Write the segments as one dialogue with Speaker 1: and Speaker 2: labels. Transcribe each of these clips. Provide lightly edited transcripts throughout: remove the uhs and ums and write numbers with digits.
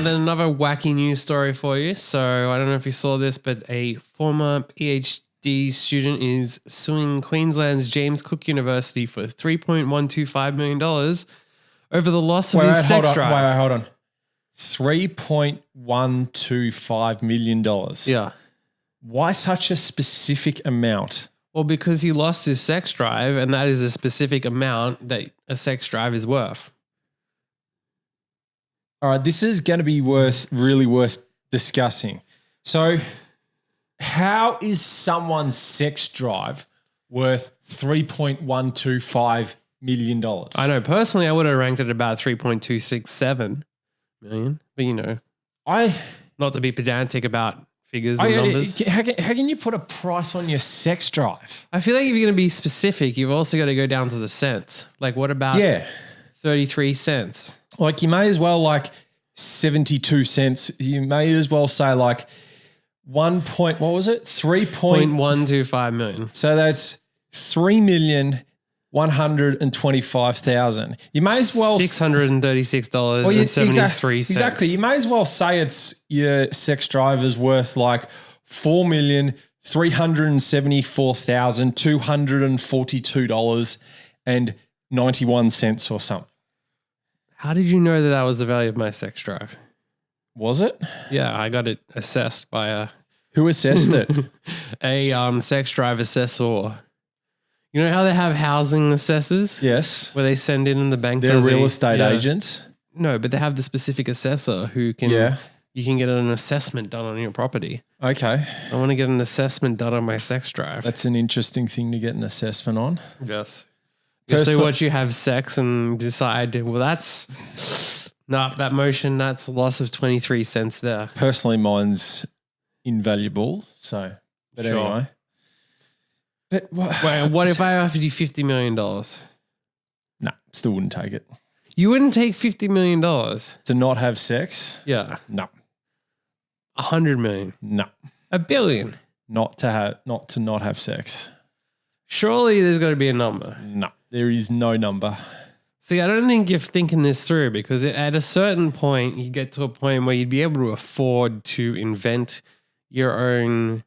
Speaker 1: then another wacky news story for you. So I don't know if you saw this, but a former PhD student is suing Queensland's James Cook University for $3.125 million over the loss of his sex drive.
Speaker 2: Hold on. $3.125 million.
Speaker 1: Yeah.
Speaker 2: Why such a specific amount?
Speaker 1: Well, because he lost his sex drive, and that is a specific amount that a sex drive is worth.
Speaker 2: All right, this is going to be really worth discussing. So, how is someone's sex drive worth $3.125 million?
Speaker 1: I know. Personally, I would have ranked it about 3.267 million. But, not to be pedantic about figures and numbers.
Speaker 2: How can you put a price on your sex drive?
Speaker 1: I feel like if you're going to be specific, you've also got to go down to the cents. Like, what about 33 cents?
Speaker 2: Like, you may as well 72 cents. You may as well say what was it?
Speaker 1: 3.125 million.
Speaker 2: So that's 3,125,000. You may as well
Speaker 1: $636.73.
Speaker 2: Exactly. You may as well say it's your sex drive is worth $4,374,242.91 or something.
Speaker 1: How did you know that was the value of my sex drive?
Speaker 2: Was it?
Speaker 1: Yeah, I got it assessed by a...
Speaker 2: Who assessed it?
Speaker 1: A sex drive assessor. You know how they have housing assessors?
Speaker 2: Yes.
Speaker 1: Where they send in and the bank
Speaker 2: They're real estate agents?
Speaker 1: No, but they have the specific assessor who can...
Speaker 2: Yeah.
Speaker 1: You can get an assessment done on your property.
Speaker 2: Okay.
Speaker 1: I want to get an assessment done on my sex drive.
Speaker 2: That's an interesting thing to get an assessment on.
Speaker 1: Yes. So once you have sex and decide, well, that's not that motion. That's a loss of 23 cents there.
Speaker 2: Personally, mine's invaluable. So, but
Speaker 1: sure.
Speaker 2: Anyway. But
Speaker 1: what if I offered you $50 million?
Speaker 2: No, still wouldn't take it.
Speaker 1: You wouldn't take $50 million
Speaker 2: to not have sex?
Speaker 1: Yeah.
Speaker 2: No.
Speaker 1: 100 million?
Speaker 2: No.
Speaker 1: $1 billion?
Speaker 2: Not to not have sex.
Speaker 1: Surely there's got to be a number.
Speaker 2: No, there is no number.
Speaker 1: See, I don't think you're thinking this through because at a certain point, you get to a point where you'd be able to afford to invent your own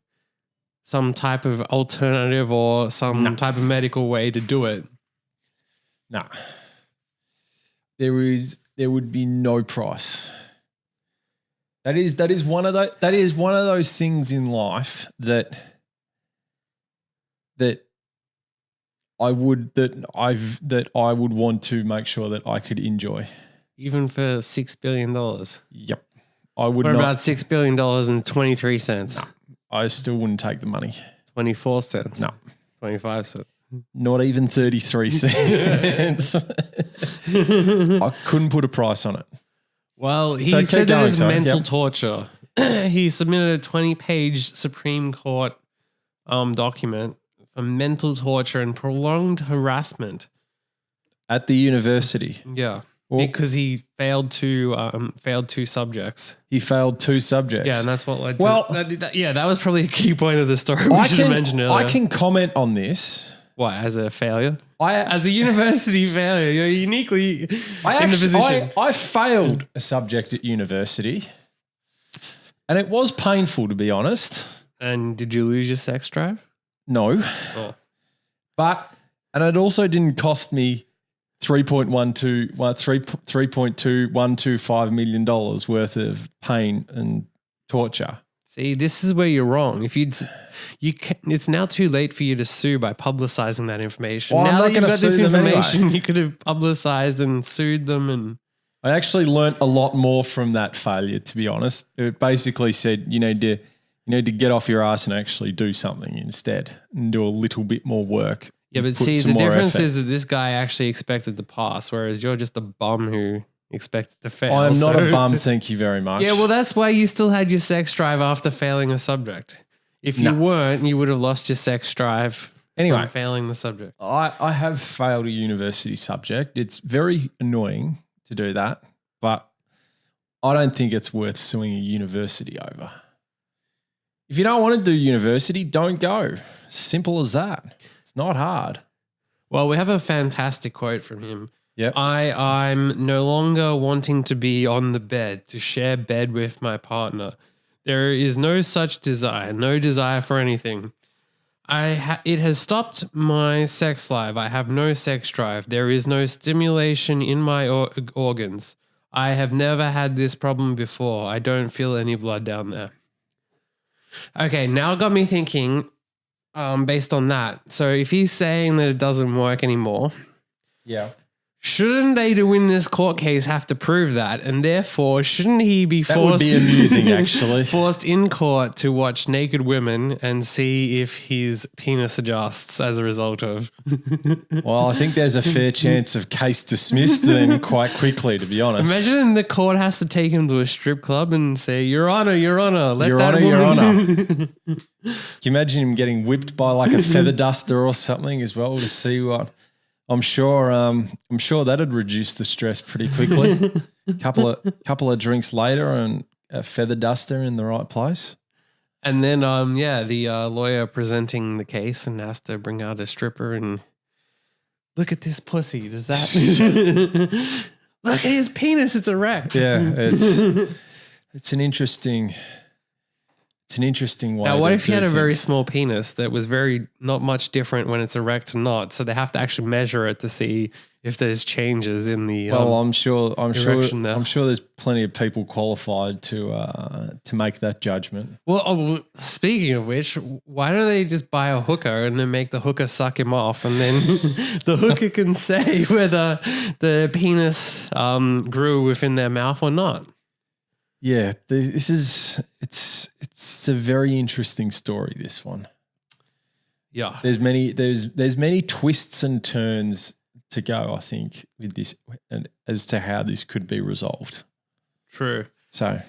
Speaker 1: some type of alternative or some type of medical way to do it.
Speaker 2: No. There would be no price. That is one of those things in life that I would want to make sure that I could enjoy.
Speaker 1: Even for $6 billion?
Speaker 2: Yep. I would
Speaker 1: not.
Speaker 2: What
Speaker 1: about $6 billion and 23 cents?
Speaker 2: No, I still wouldn't take the money.
Speaker 1: 24 cents?
Speaker 2: No.
Speaker 1: 25 cents?
Speaker 2: Not even 33 cents. I couldn't put a price on it.
Speaker 1: Well, he said it was mental torture. He submitted a 20-page Supreme Court document for mental torture and prolonged harassment
Speaker 2: at the university.
Speaker 1: Yeah, because he failed two subjects.
Speaker 2: He failed two subjects.
Speaker 1: Yeah, and that's what led to. Well, that was probably a key point of the story. We should have mentioned earlier.
Speaker 2: I can comment on this.
Speaker 1: What, as a failure? As a university failure, you're uniquely in the position.
Speaker 2: I failed a subject at university, and it was painful, to be honest.
Speaker 1: And did you lose your sex drive?
Speaker 2: No.
Speaker 1: Oh.
Speaker 2: And it also didn't cost me $3.225 million worth of pain and torture.
Speaker 1: See, this is where you're wrong. It's now too late for you to sue by publicizing that information.
Speaker 2: Well,
Speaker 1: now that you've got this information,
Speaker 2: anyway.
Speaker 1: You could have publicized and sued them. And
Speaker 2: I actually learnt a lot more from that failure, to be honest. It basically said you need to get off your ass and actually do something instead and do a little bit more work.
Speaker 1: Yeah, but see, the difference is that this guy actually expected to pass, whereas you're just a bum who expected to fail.
Speaker 2: I am not a bum, thank you very much.
Speaker 1: Yeah, well, that's why you still had your sex drive after failing a subject. If you weren't, you would have lost your sex drive from failing the subject.
Speaker 2: I have failed a university subject. It's very annoying to do that, but I don't think it's worth suing a university over. If you don't want to do university, don't go. Simple as that. It's not hard.
Speaker 1: Well, we have a fantastic quote from him.
Speaker 2: Yep.
Speaker 1: I'm no longer wanting to be on the bed, to share bed with my partner. There is no such desire, no desire for anything. It has stopped my sex life. I have no sex drive. There is no stimulation in my organs. I have never had this problem before. I don't feel any blood down there. Okay, now it got me thinking, based on that. So if he's saying that it doesn't work anymore,
Speaker 2: Yeah.
Speaker 1: shouldn't they, to win this court case, have to prove that? And therefore, shouldn't he be
Speaker 2: That
Speaker 1: forced?
Speaker 2: would be amusing, actually.
Speaker 1: Forced in court to watch naked women and see if his penis adjusts as a result of.
Speaker 2: Well, I think there's a fair chance of case dismissed then quite quickly, to be honest.
Speaker 1: Imagine the court has to take him to a strip club and say, "Your Honor, Your Honor, let
Speaker 2: Your
Speaker 1: that
Speaker 2: Honor, Your
Speaker 1: woman."
Speaker 2: Honor. Can you imagine him getting whipped by like a feather duster or something as well to see what? I'm sure that'd reduce the stress pretty quickly. couple of drinks later and a feather duster in the right place.
Speaker 1: And then, the lawyer presenting the case and has to bring out a stripper and look at this pussy. Does that look at his penis? It's erect.
Speaker 2: Yeah, it's an interesting way.
Speaker 1: Now, what
Speaker 2: to
Speaker 1: if he
Speaker 2: do
Speaker 1: had a very
Speaker 2: things.
Speaker 1: small penis that was not much different when it's erect or not? So they have to actually measure it to see if there's changes in the.
Speaker 2: Well, I'm sure there's plenty of people qualified to make that judgment.
Speaker 1: Well, speaking of which, why don't they just buy a hooker and then make the hooker suck him off, and then the hooker can say whether the penis grew within their mouth or not?
Speaker 2: Yeah, it's a very interesting story, this one.
Speaker 1: Yeah.
Speaker 2: There's many twists and turns to go, I think, with this and as to how this could be resolved.
Speaker 1: True.
Speaker 2: So